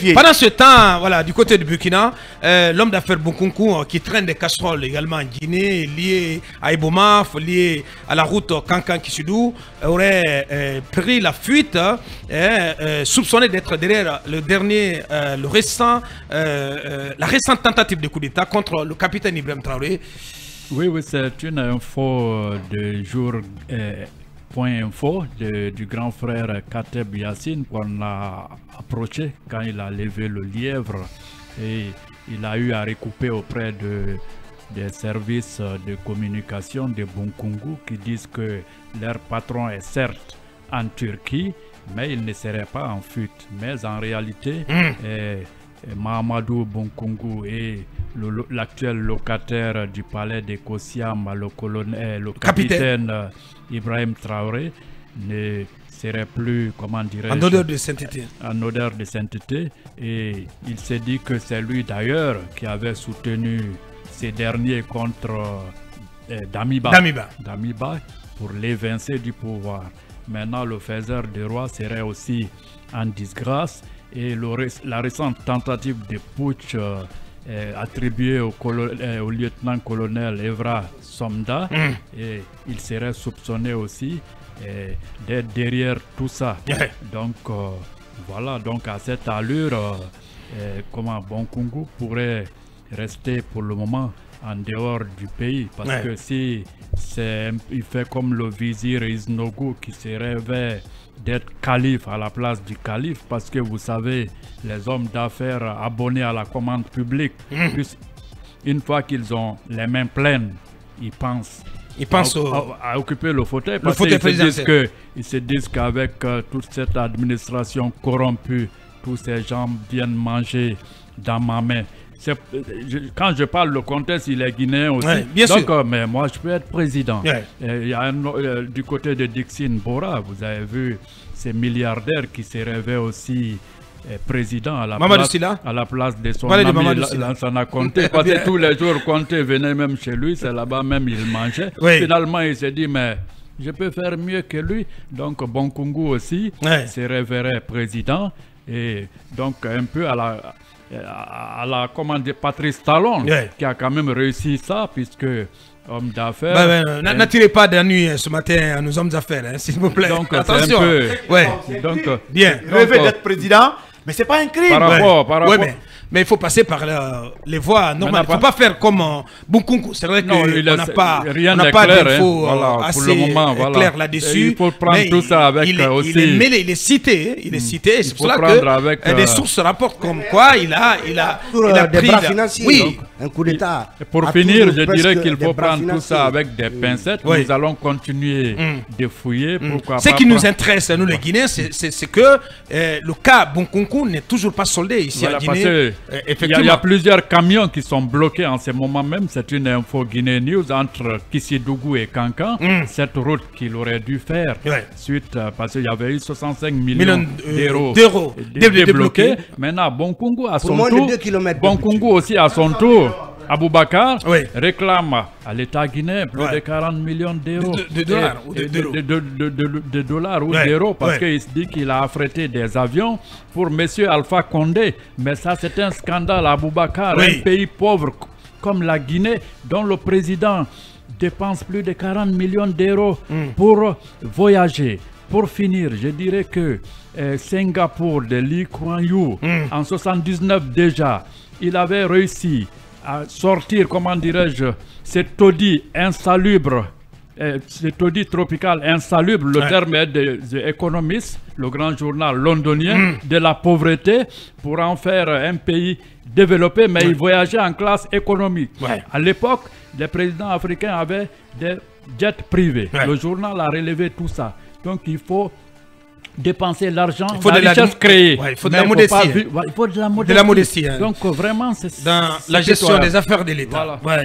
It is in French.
pieds. Pendant ce temps, voilà, du côté du Burkina, l'homme d'affaires Bonkunku qui traîne des casseroles également en Guinée, lié à Ibomaf, lié à la route Kankan-Kishidou, aurait pris la fuite, soupçonné d'être derrière la récente tentative de coup d'État contre le capitaine Ibrahim Traoré. Oui, c'est une info de jour. Point info du grand frère Kateb Yassine qu'on a approché quand il a levé le lièvre et il a eu à recouper auprès des services de communication de Bonkungu qui disent que leur patron est certes en Turquie mais il ne serait pas en fuite. Mais en réalité, Mahamadou Bonkungu et l'actuel locataire du palais de Kossiam, le capitaine Ibrahim Traoré, ne serait plus, comment dirais-je, en odeur de sainteté. En odeur de sainteté. Et il s'est dit que c'est lui d'ailleurs qui avait soutenu ces derniers contre Damiba pour l'évincer du pouvoir. Maintenant, le faiseur de roi serait aussi en disgrâce. Et la récente tentative de putsch attribuée au lieutenant-colonel Evra Somda, et il serait soupçonné aussi d'être derrière tout ça. Donc voilà, donc à cette allure, comment Bonkungu pourrait rester pour le moment en dehors du pays, parce que si il fait comme le vizir Iznogu qui se rêvait d'être calife à la place du calife, parce que vous savez, les hommes d'affaires abonnés à la commande publique, une fois qu'ils ont les mains pleines, ils pensent à occuper le fauteuil, parce qu'ils se disent qu'avec toute cette administration corrompue, tous ces gens viennent manger dans ma main. Quand je parle, le contexte, il est guinéen aussi. Bien donc, sûr. Mais moi, je peux être président. Il y a du côté de Dixine Bora, vous avez vu ces milliardaires qui se rêvaient aussi président à la place de son ami Lansana Conté. Parce que tous les jours, Conté venait même chez lui, c'est là-bas même il mangeait. Finalement, il s'est dit, mais je peux faire mieux que lui. Donc, Bonkungu aussi se rêverait président. Et donc, un peu à la commande de Patrice Talon, qui a quand même réussi ça, puisque homme d'affaires... N'attirez pas d'ennui ce matin à nos hommes d'affaires, s'il vous plaît. Donc, attention. Bien. Rêver d'être président, mais c'est pas un crime. Par rapport. Mais il faut passer par les voies normales. Il ne faut pas faire comme Bonkungu. C'est vrai qu'on n'a pas d'infos assez claires là-dessus. Il faut prendre tout ça avec aussi... Il est cité. C'est pour cela que des sources rapportent comme quoi il a des pris bras financiers. Oui. Un coup d'État. Pour finir, je dirais qu'il faut prendre tout ça avec des pincettes. Nous allons continuer de fouiller. Ce qui nous intéresse, nous les Guinéens, c'est que le cas Bonkungu n'est toujours pas soldé ici à Guinée. Il y a plusieurs camions qui sont bloqués en ce moment même. C'est une info Guinée News entre Kissidougou et Kankan. Cette route qu'il aurait dû faire suite parce qu'il y avait eu 65 millions d'euros débloqués. Maintenant, Bonkungu à son tour. Bonkungu aussi à son tour. Aboubakar réclame à l'État guinéen plus de 40 millions d'euros. De dollars ou d'euros, parce qu'il se dit qu'il a affrété des avions pour M. Alpha Condé. Mais ça, c'est un scandale. Aboubakar, un pays pauvre comme la Guinée, dont le président dépense plus de 40 millions d'euros pour voyager. Pour finir, je dirais que Singapour de Lee Kuan Yew, en 79 déjà, il avait réussi à sortir, comment dirais-je, cet taudis insalubre, cet taudis tropical insalubre, le terme est de The Economist, le grand journal londonien, de la pauvreté, pour en faire un pays développé, mais il voyageait en classe économique. À l'époque, les présidents africains avaient des jets privés. Le journal a relevé tout ça. Donc il faut dépenser l'argent, la richesse créée. Il faut de la modestie. Il faut de la modestie. Hein. Donc vraiment, c'est dans la gestion des affaires de l'État. Voilà.